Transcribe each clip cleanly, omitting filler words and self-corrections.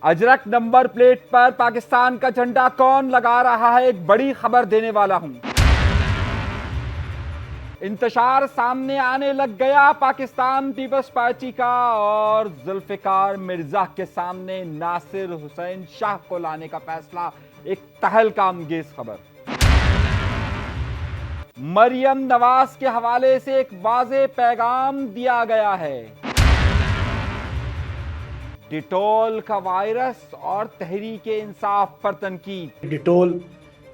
Ajrak number plate पर पाकिस्तान का झंडा कौन लगा रहा है, एक बड़ी खबर देने वाला हूं। इंतशार सामने आने लग गया पाकिस्तान पीपल्स पार्टी का, और जुल्फिकार मिर्जा के सामने नासिर हुसैन शाह को लाने का फैसला। एक तहलका अंगेज खबर। मरियम नवाज के हवाले से एक वाज़ेह पैगाम दिया गया है। डिटोल का वायरस और तहरीके इंसाफ पर तनकीद। डिटोल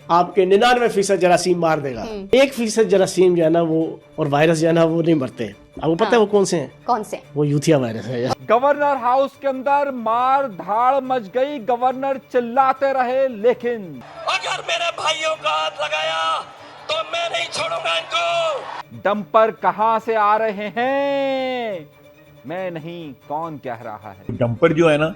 आपके 99% जरासीम मार देगा, 1% जरासीम जो है ना वो और वायरस जो है ना वो नहीं मरते। आपको पता है वो कौन से हैं? कौन से? वो यूथिया वायरस है। गवर्नर हाउस के अंदर मार धाड़ मच गई। गवर्नर चिल्लाते रहे, लेकिन अगर मेरे भाइयों का हाथ लगाया तो मैं नहीं छोड़ूंगा इनको। डंपर कहां से आ रहे हैं मैं नहीं, कौन कह रहा है। डंपर जो है ना,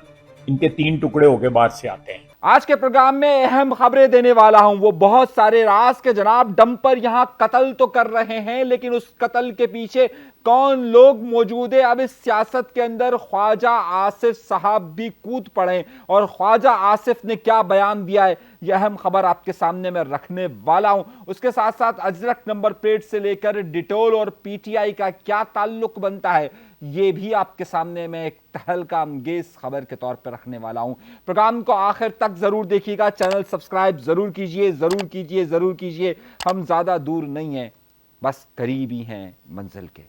इनके 3 टुकड़े होके बाहर से आते हैं। आज के प्रोग्राम में अहम खबरें देने वाला हूं, वो बहुत सारे राज के जनाब। डंपर यहां कत्ल तो कर रहे हैं, लेकिन उस कत्ल के पीछे कौन लोग मौजूद है। अब इस सियासत के अंदर ख्वाजा आसिफ साहब भी कूद पड़े, और ख्वाजा आसिफ ने क्या बयान दिया है, यह अहम खबर आपके सामने मैं रखने वाला हूं। उसके साथ साथ अजरक नंबर प्लेट से लेकर डिटोल और पीटीआई का क्या ताल्लुक बनता है, ये भी आपके सामने मैं एक तहलका अंगेज खबर के तौर पर रखने वाला हूं। प्रोग्राम को आखिर तक जरूर देखिएगा। चैनल सब्सक्राइब जरूर कीजिए, जरूर कीजिए, जरूर कीजिए। हम ज्यादा दूर नहीं हैं, बस करीब ही हैं मंजिल के।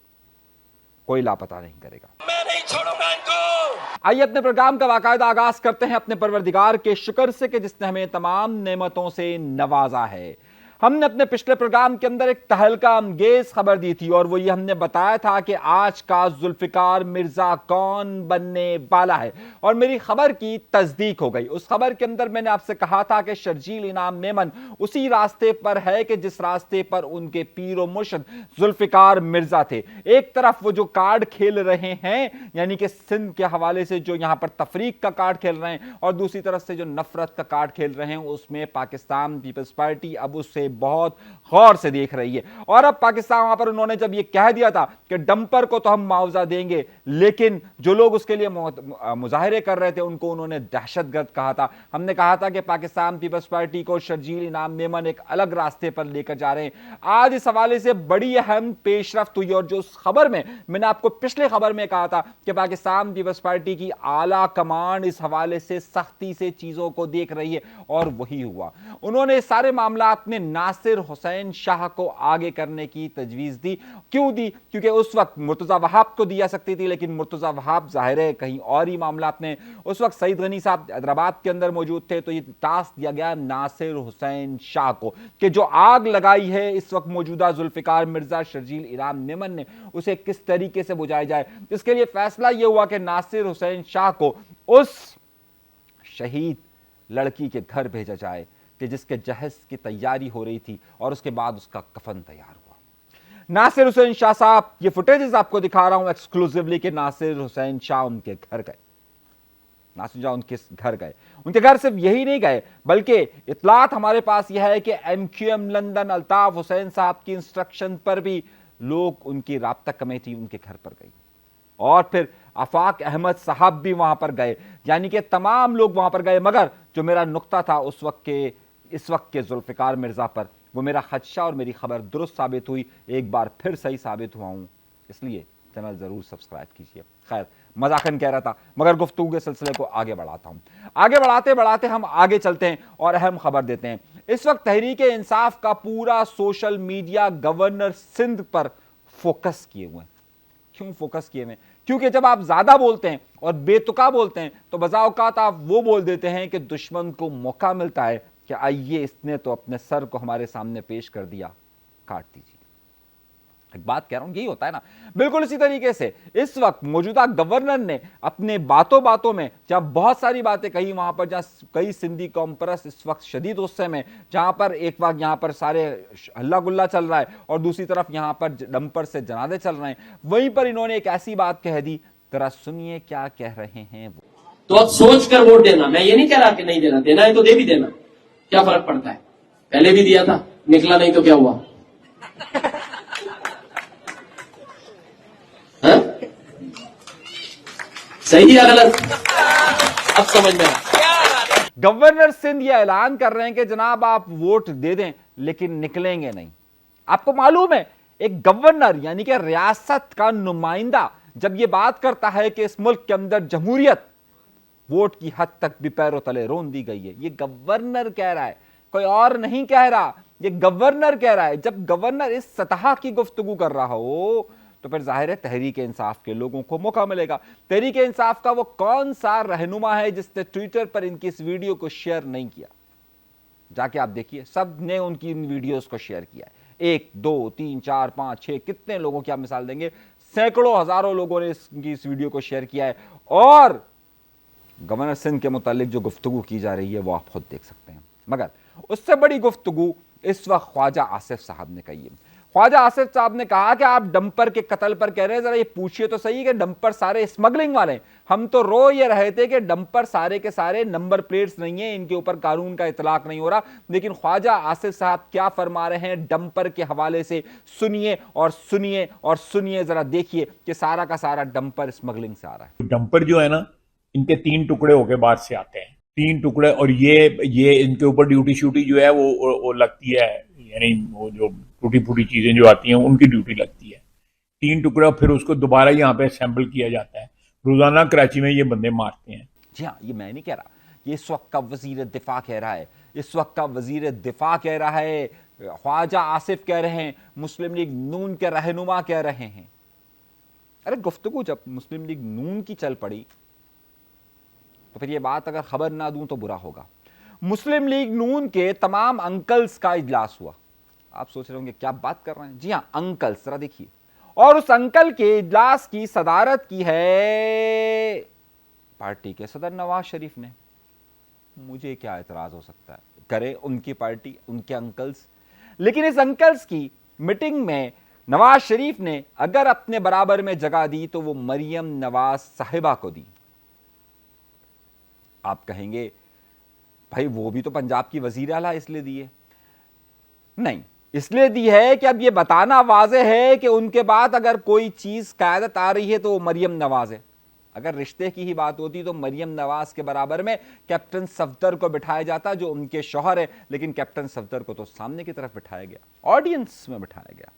कोई लापता नहीं करेगा। मैं नहीं छोड़ूंगा इनको। आइए अपने प्रोग्राम का बाकायदा आगाज करते हैं अपने परवरदिगार के शुक्र से कि जिसने हमें तमाम नेमतों से नवाजा है। हमने अपने पिछले प्रोग्राम के अंदर एक तहलका अंगेज खबर दी थी, और वो ये हमने बताया था कि आज का जुल्फिकार मिर्जा कौन बनने वाला है, और मेरी खबर की तस्दीक हो गई। उस खबर के अंदर मैंने आपसे कहा था कि शर्जील इनाम मेमन उसी रास्ते पर है कि जिस रास्ते पर उनके पीर व मुर्शिद जुल्फिकार मिर्जा थे। एक तरफ वो जो कार्ड खेल रहे हैं, यानी कि सिंध के हवाले से जो यहां पर तफरीक का कार्ड खेल रहे हैं, और दूसरी तरफ से जो नफरत का कार्ड खेल रहे हैं, उसमें पाकिस्तान पीपल्स पार्टी अब उससे बहुत गौर से देख रही है। और अब पाकिस्तान वहां पर उन्होंने जब यह कह दिया था कि डंपर को तो हम मुआवजा देंगे, लेकिन जो लोग उसके लिए मुजाहिरे कर रहे थे उनको उन्होंने दहशतगर्द कहा था। हमने कहा था कि पाकिस्तान पीपल्स पार्टी को शर्जील इनाम मेमन एक अलग रास्ते पर लेकर जा रहे हैं। आज इस हवाले से बड़ी अहम पेशरफ्त हुई, और जो उस खबर में मैंने आपको पिछले खबर में कहा था कि पाकिस्तान पीपल्स पार्टी की आला कमांड इस हवाले से सख्ती से चीजों को देख रही है, और वही हुआ। उन्होंने सारे मामला में नासिर हुसैन शाह को आगे करने की तजवीज दी। क्यों दी? क्योंकि उस वक्त मुर्तजा वहाब को दी जा सकती थी, लेकिन मुर्तजा वहाब जाहिर है कहीं और ही मामला में। उस वक्त सईद गनी साहब हैदराबाद के अंदर मौजूद थे, तो ये टास्क दिया गया नासिर हुसैन शाह को कि जो आग लगाई है इस वक्त मौजूदा जुल्फिकार मिर्जा शर्जील इनाम मेमन ने, उसे किस तरीके से बुझाया जाए। इसके लिए फैसला यह हुआ कि नासिर हुसैन शाह को उस शहीद लड़की के घर भेजा जाए कि जिसके जहज की तैयारी हो रही थी, और उसके बाद उसका कफन तैयार हुआ। नासिर हुसैन शाह साहब, ये फुटेजेस आपको दिखा रहा हूं एक्सक्लूसिवली कि नासिर हुसैन शाह उनके घर गए। नासिर शाह उनके घर गए। उनके घर सिर्फ यही नहीं गए, बल्कि इतलात हमारे पास यह है कि MQM लंदन अल्ताफ हुसैन साहब की इंस्ट्रक्शन पर भी लोग, उनकी राब्ता कमेटी उनके घर पर गई, और फिर आफाक अहमद साहब भी वहां पर गए। यानी कि तमाम लोग वहां पर गए। मगर जो मेरा नुक्ता था उस वक्त के, इस वक्त के जुल्फिकार मिर्जा पर, वो मेरा खदशा और मेरी खबर दुरुस्त साबित हुई। एक बार फिर सही साबित हुआ हूं, इसलिए चैनल जरूर सब्सक्राइब कीजिए। खैर, मजाकन कह रहा था, मगर गुफ्तगू के सिलसिले को आगे बढ़ाता हूं। आगे बढ़ाते बढ़ाते हम आगे चलते हैं और अहम खबर देते हैं। इस वक्त तहरीके इंसाफ का पूरा सोशल मीडिया गवर्नर सिंध पर फोकस किए हुए हैं। क्यों फोकस किए हुए? क्योंकि जब आप ज्यादा बोलते हैं और बेतुका बोलते हैं, तो बज़ा औक़ात आप वो बोल देते हैं कि दुश्मन को मौका मिलता है कि आइए, इसने तो अपने सर को हमारे सामने पेश कर दिया, काट दीजिए। एक बात कह रहा हूं, यही होता है ना। बिल्कुल इसी तरीके से इस वक्त मौजूदा गवर्नर ने अपने बातों बातों में जहां बहुत सारी बातें कही, वहां पर जहां कई सिंधी कौम परस्त इस वक्त शदीद गुस्से में, जहां पर एक वक्त यहां पर सारे हल्ला गुल्ला चल रहा है और दूसरी तरफ यहां पर डंपर से जनाजे चल रहे हैं, वहीं पर इन्होंने एक ऐसी बात कह दी। जरा सुनिए क्या कह रहे हैं वो। तो अब सोच कर वोट देना। मैं ये नहीं कह रहा कि नहीं देना, देना है तो दे भी देना, क्या फर्क पड़ता है। पहले भी दिया था, निकला नहीं तो क्या हुआ। सही या गलत? अब समझ में आया। गवर्नर सिंध ये ऐलान कर रहे हैं कि जनाब आप वोट दे दें लेकिन निकलेंगे नहीं। आपको मालूम है एक गवर्नर यानी कि रियासत का नुमाइंदा जब ये बात करता है कि इस मुल्क के अंदर जमहूरियत वोट की हद तक भी पैरों तले रोन दी गई है, ये गवर्नर कह रहा है, कोई और नहीं कह रहा, ये गवर्नर कह रहा है। जब गवर्नर इस सतह की गुफ्तगू कर रहा हो तो फिर जाहिर है तहरीक इंसाफ के लोगों को मौका मिलेगा। तहरीक इंसाफ का वो कौन सा रहनुमा है जिसने ट्विटर पर इनकी इस वीडियो को शेयर नहीं किया? जाके आप देखिए, सब ने उनकी इन वीडियोस को शेयर किया है। 1 2 3 4 5 6 कितने लोगों की आप मिसाल देंगे, सैकड़ों हजारों लोगों ने इस वीडियो को शेयर किया है। और गवर्नर सिंध के मुतालिक जो गुफ्तगू की जा रही है वो आप खुद देख सकते हैं। मगर उससे बड़ी गुफ्तगू इस वक्त ख्वाजा आसिफ साहब ने कही है। ख्वाजा आसिफ साहब ने कहा कि आप डंपर के कत्ल पर कह रहे हैं, जरा ये पूछिए तो सही कि डंपर सारे स्मगलिंग वाले हैं। हम तो रो ये रहे थे कि डंपर सारे के सारे नंबर प्लेट्स नहीं है, इनके ऊपर कानून का इतलाक नहीं हो रहा। लेकिन ख्वाजा आसिफ साहब क्या फरमा रहे हैं डंपर के हवाले से सुनिए और सुनिए और सुनिए, जरा देखिए कि सारा का सारा डंपर स्मगलिंग से आ रहा है। डंपर जो है ना, इनके 3 टुकड़े होके बाहर से आते हैं, 3 टुकड़े। और ये इनके ऊपर ड्यूटी श्यूटी जो है वो लगती है, यानी वो जो टूटी फूटी चीजें जो आती हैं उनकी ड्यूटी लगती है। 3 टुकड़े, फिर उसको दोबारा यहाँ पे असेंबल किया जाता है। रोजाना कराची में ये बंदे मारते हैं। जी हाँ, ये मैं नहीं कह रहा, ये इस वक्त का वजीर दिफा कह रहा है, इस वक्त का वजीर दिफा कह रहा है, ख्वाजा आसिफ कह रहे हैं, मुस्लिम लीग नून के रहनुमा कह रहे हैं। अरे गुफ्तगू जब मुस्लिम लीग नून की चल पड़ी तो फिर ये बात अगर खबर ना दूं तो बुरा होगा। मुस्लिम लीग नून के तमाम अंकल्स का इजलास हुआ। आप सोच रहे होंगे क्या बात कर रहे हैं? जी हाँ, अंकल्स, जरा देखिए। और उस अंकल के इजलास की सदारत की है पार्टी के सदर नवाज शरीफ ने। मुझे क्या एतराज हो सकता है, करे उनकी पार्टी, उनके अंकल्स। लेकिन इस अंकल्स की मीटिंग में नवाज शरीफ ने अगर अपने बराबर में जगह दी तो वो मरियम नवाज साहिबा को दी। आप कहेंगे भाई वो भी तो पंजाब की वजीर आला इसलिए दी है। नहीं, इसलिए दी है कि अब ये बताना वाज़ेह है कि उनके बाद अगर कोई चीज क़यादत आ रही है तो वो मरियम नवाज है। अगर रिश्ते की ही बात होती तो मरियम नवाज के बराबर में कैप्टन सफदर को बिठाया जाता जो उनके शौहर है, लेकिन कैप्टन सफदर को तो सामने की तरफ बिठाया गया, ऑडियंस में बिठाया गया।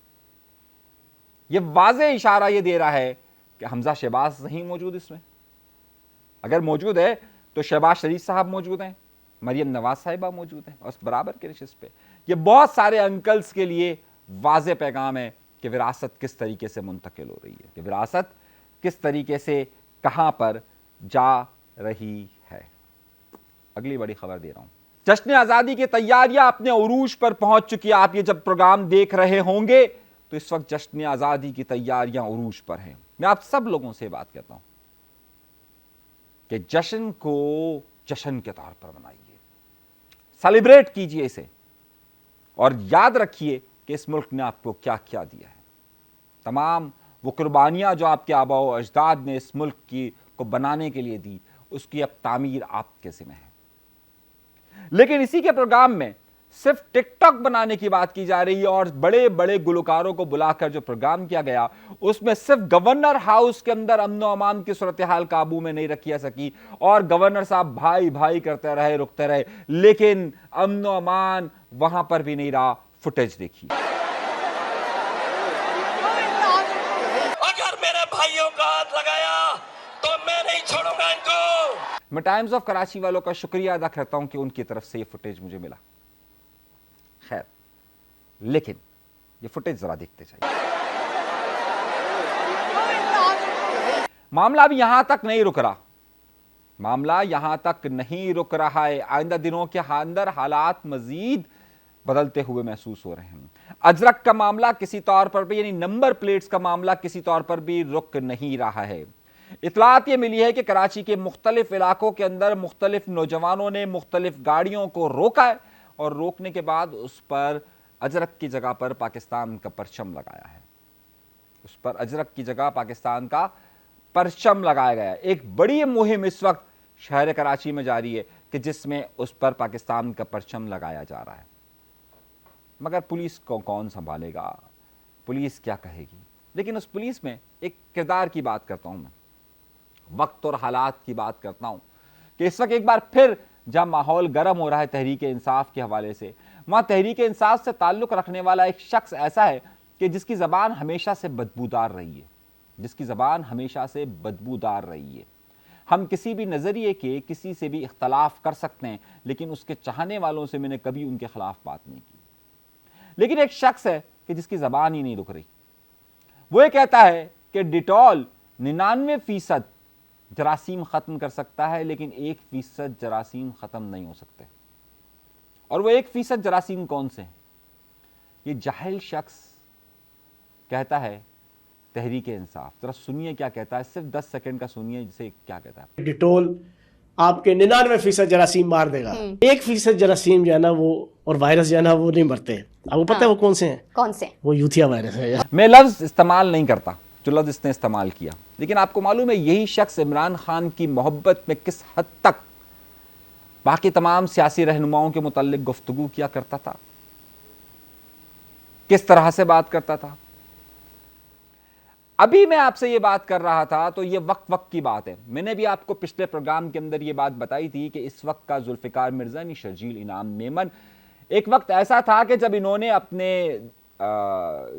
ये वाज़ेह इशारा ये दे रहा है कि हमजा शहबाज नहीं मौजूद इसमें। अगर मौजूद है तो शहबाज शरीफ साहब मौजूद हैं, मरियम नवाज साहिबा मौजूद हैं, और बराबर के नशिस्त पे। ये बहुत सारे अंकल्स के लिए वाज़ेह पैगाम है कि विरासत किस तरीके से मुंतकिल हो रही है, कि विरासत किस तरीके से कहां पर जा रही है। अगली बड़ी खबर दे रहा हूं, जश्न आज़ादी की तैयारियां अपने उरूज पर पहुंच चुकी है। आप ये जब प्रोग्राम देख रहे होंगे तो इस वक्त जश्न आज़ादी की तैयारियां उरूज पर हैं। मैं आप सब लोगों से बात करता हूं कि जश्न को जश्न के तौर पर मनाइए, सेलिब्रेट कीजिए इसे, और याद रखिए कि इस मुल्क ने आपको क्या क्या दिया है। तमाम वो कुर्बानियां जो आपके आबाओ अजदाद ने इस मुल्क की को बनाने के लिए दी, उसकी अब तामीर आपके ज़िम्मे है। लेकिन इसी के प्रोग्राम में सिर्फ टिकटॉक बनाने की बात की जा रही है, और बड़े बड़े गुलकारों को बुलाकर जो प्रोग्राम किया गया उसमें सिर्फ गवर्नर हाउस के अंदर अमन व अमान की सूरत हाल काबू में नहीं रखी जा सकी, और गवर्नर साहब भाई भाई करते रहे, रुकते रहे, लेकिन अमन व अमान वहां पर भी नहीं रहा। फुटेज देखिए। अगर मेरे भाइयों का हाथ लगाया तो मैं नहीं छोड़ूंगा इनको। मैं टाइम्स ऑफ कराची वालों का शुक्रिया अदा करता हूं कि उनकी तरफ से ये फुटेज मुझे मिला। खैर, लेकिन ये फुटेज जरा देखते चाहिए। मामला अब यहां तक नहीं रुक रहा, मामला यहां तक नहीं रुक रहा है। आइंदा दिनों के अंदर हालात मजीद बदलते हुए महसूस हो रहे हैं। अजरक का मामला किसी तौर पर भी, यानी नंबर प्लेट्स का मामला किसी तौर पर भी रुक नहीं रहा है। इतलात ये मिली है कि कराची के मुख्तलिफ इलाकों के अंदर मुख्तलिफ नौजवानों ने मुख्तलिफ गाड़ियों को रोका है, और रोकने के बाद उस पर अजरक की जगह पर पाकिस्तान का परचम लगाया है। उस पर अजरक की जगह पाकिस्तान का परचम लगाया गया है। एक बड़ी मुहिम इस वक्त शहर कराची में जारी है कि जिसमें उस पर पाकिस्तान का परचम लगाया जा रहा है। मगर पुलिस को कौन संभालेगा, पुलिस क्या कहेगी? लेकिन उस पुलिस में एक किरदार की बात करता हूं मैं, वक्त और हालात की बात करता हूं کہ اس وقت ایک بار پھر جب ماحول گرم ہو رہا ہے تحریک انصاف کے حوالے سے، وہاں تحریک انصاف سے تعلق رکھنے والا ایک شخص ایسا ہے کہ جس کی زبان ہمیشہ سے بدبودار رہی ہے، جس کی زبان ہمیشہ سے بدبودار رہی ہے۔ ہم کسی بھی نظریے کے کسی سے بھی اختلاف کر سکتے ہیں، لیکن اس کے چاہنے والوں سے میں نے کبھی ان کے خلاف بات نہیں کی۔ لیکن ایک شخص ہے کہ جس کی زبان ہی نہیں رک رہی، وہ یہ کہتا ہے کہ ڈیٹول 99% جراثیم ختم کر سکتا ہے، لیکن 1% جراثیم ختم نہیں ہو سکتے۔ اور وہ 1% جراثیم کون سے ہیں؟ یہ جاہل شخص کہتا ہے تحریک انصاف۔ ذرا سنیے کیا کہتا ہے، صرف 10 سیکنڈ کا سنیے جسے کیا کہتا ہے۔ ڈیٹول آپ کے 99% جراثیم مار دے گا، 1% جراثیم جو ہے نا وہ اور وائرس جو ہے نا وہ نہیں مرتے۔ آپ کو پتہ ہے وہ کون سے ہیں؟ کون سے؟ وہ یوتھیا وائرس ہے۔ میں لفظ استعمال نہیں کرتا جو لفظ اس نے استعمال کیا، لیکن آپ کو معلوم ہے یہی شخص عمران خان کی محبت میں کس حد تک باقی تمام سیاسی رہنماؤں کے متعلق گفتگو کیا کرتا تھا، کس طرح سے بات کرتا تھا۔ ابھی میں آپ سے یہ بات کر رہا تھا تو یہ وقت کی بات ہے۔ میں نے بھی آپ کو پچھلے پروگرام کے اندر یہ بات بتائی تھی کہ اس وقت کا ذوالفقار مرزا یعنی شرجیل انعام میمن ایک وقت ایسا تھا کہ جب انہوں نے اپنے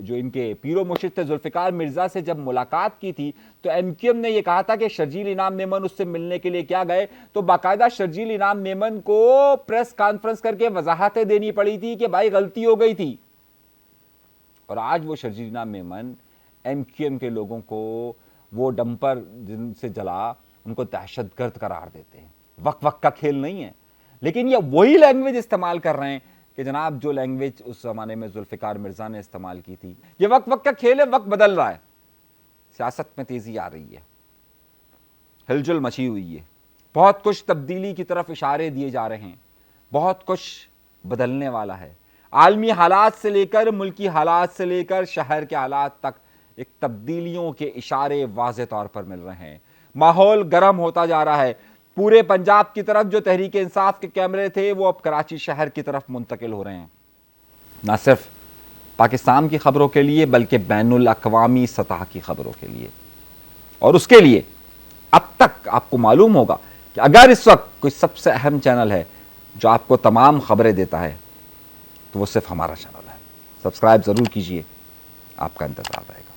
جو ان کے پیر و مرشد تھے ذوالفقار مرزا سے جب ملاقات کی تھی تو ایم کیو ایم نے یہ کہا تھا کہ شرجیل انعام میمن اس سے ملنے کے لیے کیا گئے، تو باقاعدہ شرجیل انعام میمن کو پریس کانفرنس کر کے وضاحتیں دینی پڑی تھی کہ بھائی غلطی ہو گئی تھی۔ اور آج وہ شرجیل انعام میمن ایم کیو ایم کے لوگوں کو وہ ڈمپر جن سے جلا ان کو دہشت گرد قرار دیتے ہیں۔ وقت کا کھیل نہیں ہے، لیکن یہ وہی لینگویج استعمال کر رہے ہیں کہ جناب جو لینگویج اس زمانے میں ذوالفقار مرزا نے استعمال کی تھی۔ یہ وقت کا کھیل ہے، وقت بدل رہا ہے، سیاست میں تیزی آ رہی ہے، ہلچل مچی ہوئی ہے، بہت کچھ تبدیلی کی طرف اشارے دیے جا رہے ہیں، بہت کچھ بدلنے والا ہے۔ عالمی حالات سے لے کر ملکی حالات سے لے کر شہر کے حالات تک ایک تبدیلیوں کے اشارے واضح طور پر مل رہے ہیں۔ ماحول گرم ہوتا جا رہا ہے۔ پورے پنجاب کی طرف جو تحریک انصاف کے کیمرے تھے وہ اب کراچی شہر کی طرف منتقل ہو رہے ہیں، نہ صرف پاکستان کی خبروں کے لیے بلکہ بین الاقوامی سطح کی خبروں کے لیے۔ اور اس کے لیے اب تک آپ کو معلوم ہوگا کہ اگر اس وقت کوئی سب سے اہم چینل ہے جو آپ کو تمام خبریں دیتا ہے تو وہ صرف ہمارا چینل ہے۔ سبسکرائب ضرور کیجئے، آپ کا انتظار رہے گا۔